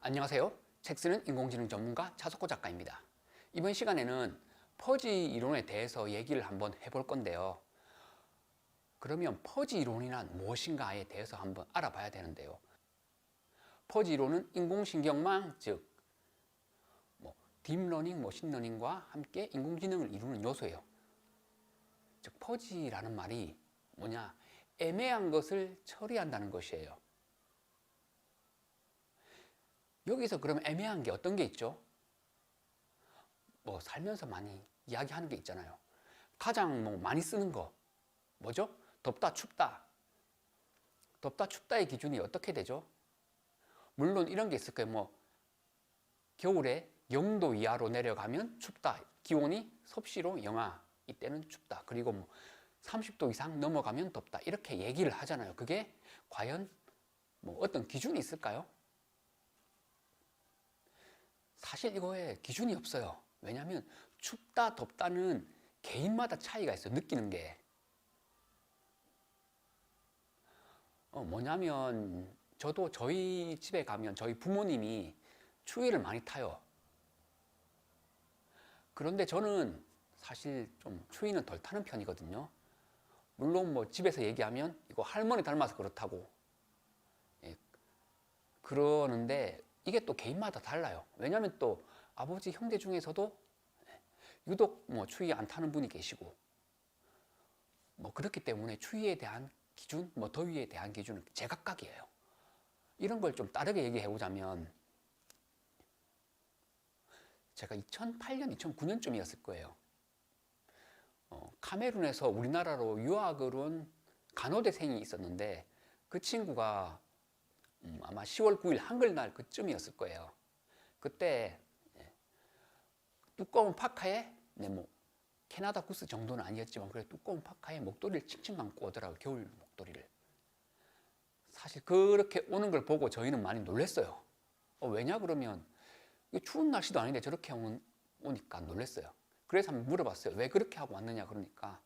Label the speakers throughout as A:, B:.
A: 안녕하세요. 책 쓰는 인공지능 전문가 차석호 작가입니다. 이번 시간에는 퍼지 이론에 대해서 얘기를 한번 해볼 건데요. 그러면 퍼지 이론이란 무엇인가에 대해서 한번 알아봐야 되는데요. 퍼지 이론은 인공신경망, 즉 딥러닝, 머신러닝과 함께 인공지능을 이루는 요소예요. 즉 퍼지라는 말이 뭐냐? 애매한 것을 처리한다는 것이에요. 여기서 그럼 애매한 게 어떤 게 있죠? 살면서 많이 이야기하는 게 있잖아요. 가장 많이 쓰는 거 뭐죠? 덥다 춥다. 덥다 춥다의 기준이 어떻게 되죠? 물론 이런 게 있을 거예요. 겨울에 0도 이하로 내려가면 춥다. 기온이 섭씨로 영하, 이때는 춥다. 그리고 30도 이상 넘어가면 덥다. 이렇게 얘기를 하잖아요. 그게 과연 어떤 기준이 있을까요? 사실 이거에 기준이 없어요. 왜냐하면 춥다 덥다는 개인마다 차이가 있어요. 느끼는 게 뭐냐면 저도 저희 집에 가면 저희 부모님이 추위를 많이 타요. 그런데 저는 사실 좀 추위는 덜 타는 편이거든요. 물론 집에서 얘기하면 이거 할머니 닮아서 그렇다고 그러는데 이게 또 개인마다 달라요. 왜냐하면 또 아버지 형제 중에서도 유독 추위 안 타는 분이 계시고 그렇기 때문에 추위에 대한 기준, 더위에 대한 기준은 제각각이에요. 이런 걸 좀 다르게 얘기해 보자면 제가 2008년, 2009년쯤이었을 거예요. 카메룬에서 우리나라로 유학을 온 간호대생이 있었는데 그 친구가 아마 10월 9일 한글날 그쯤이었을 거예요. 그때 두꺼운 파카에 캐나다 구스 정도는 아니었지만 그래 두꺼운 파카에 목도리를 칭칭 감고 오더라고요. 겨울 목도리를. 사실 그렇게 오는 걸 보고 저희는 많이 놀랐어요. 왜냐 그러면 추운 날씨도 아닌데 저렇게 오니까 놀랐어요. 그래서 한번 물어봤어요. 왜 그렇게 하고 왔느냐 그러니까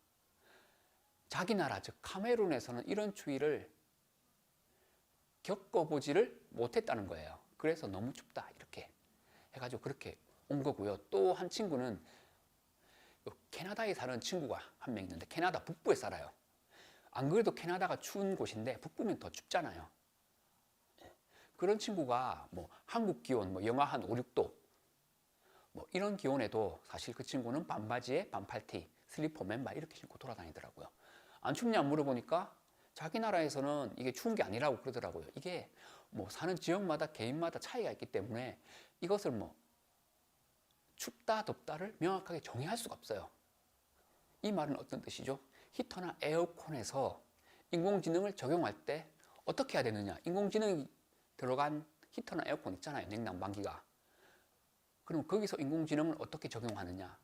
A: 자기 나라 즉 카메룬에서는 이런 추위를 겪어보지를 못했다는 거예요. 그래서 너무 춥다 이렇게 해가지고 그렇게 온 거고요. 또 한 친구는 캐나다에 사는 친구가 한 명 있는데 캐나다 북부에 살아요. 안 그래도 캐나다가 추운 곳인데 북부면 더 춥잖아요. 그런 친구가 한국 기온 영하 한 5, 6도 이런 기온에도 사실 그 친구는 반바지에 반팔티, 슬리퍼, 맨발 이렇게 신고 돌아다니더라고요. 안 춥냐 물어보니까 자기 나라에서는 이게 추운 게 아니라고 그러더라고요. 이게 사는 지역마다 개인마다 차이가 있기 때문에 이것을 춥다 덥다를 명확하게 정의할 수가 없어요. 이 말은 어떤 뜻이죠? 히터나 에어컨에서 인공지능을 적용할 때 어떻게 해야 되느냐? 인공지능이 들어간 히터나 에어컨 있잖아요. 냉난방기가. 그럼 거기서 인공지능을 어떻게 적용하느냐?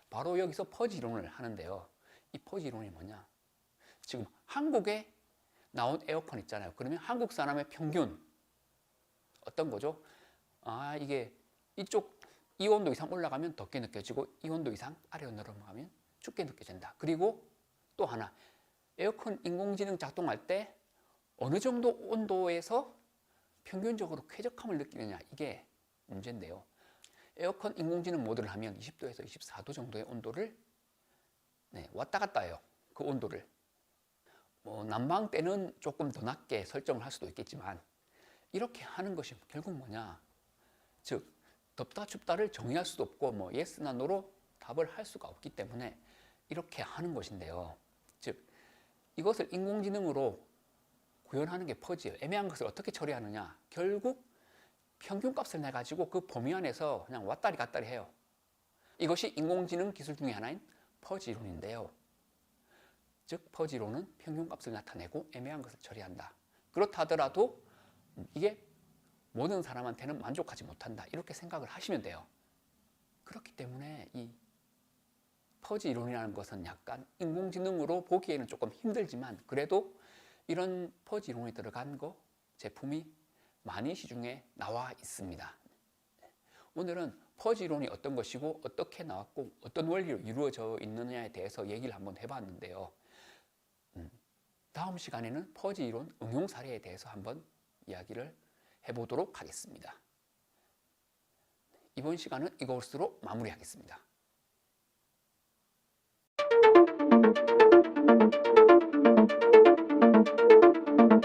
A: 바로 여기서 퍼지 이론을 하는데요. 이 퍼지 이론이 뭐냐? 지금 한국에 나온 에어컨 있잖아요. 그러면 한국 사람의 평균 어떤 거죠? 이게 이쪽 이 온도 이상 올라가면 덥게 느껴지고 이 온도 이상 아래로 내려가면 춥게 느껴진다. 그리고 또 하나 에어컨 인공지능 작동할 때 어느 정도 온도에서 평균적으로 쾌적함을 느끼느냐 이게 문제인데요. 에어컨 인공지능 모드를 하면 20도에서 24도 정도의 온도를 왔다 갔다 해요. 그 온도를 난방 때는 조금 더 낮게 설정을 할 수도 있겠지만 이렇게 하는 것이 결국 뭐냐? 즉 덥다 춥다를 정의할 수도 없고 예스나 노로 답을 할 수가 없기 때문에 이렇게 하는 것인데요. 즉 이것을 인공지능으로 구현하는 게 퍼지예요. 애매한 것을 어떻게 처리하느냐? 결국 평균값을 내 가지고 그 범위 안에서 그냥 왔다리 갔다리 해요. 이것이 인공지능 기술 중에 하나인 퍼지 이론인데요. 즉 퍼지 이론은 평균값을 나타내고 애매한 것을 처리한다. 그렇다 하더라도 이게 모든 사람한테는 만족하지 못한다. 이렇게 생각을 하시면 돼요. 그렇기 때문에 이 퍼지 이론이라는 것은 약간 인공지능으로 보기에는 조금 힘들지만 그래도 이런 퍼지 이론이 들어간 제품이 많이 시중에 나와 있습니다. 오늘은 퍼지 이론이 어떤 것이고 어떻게 나왔고 어떤 원리로 이루어져 있느냐에 대해서 얘기를 한번 해봤는데요. 다음 시간에는 퍼지 이론 응용 사례에 대해서 한번 이야기를 해보도록 하겠습니다. 이번 시간은 이것으로 마무리하겠습니다.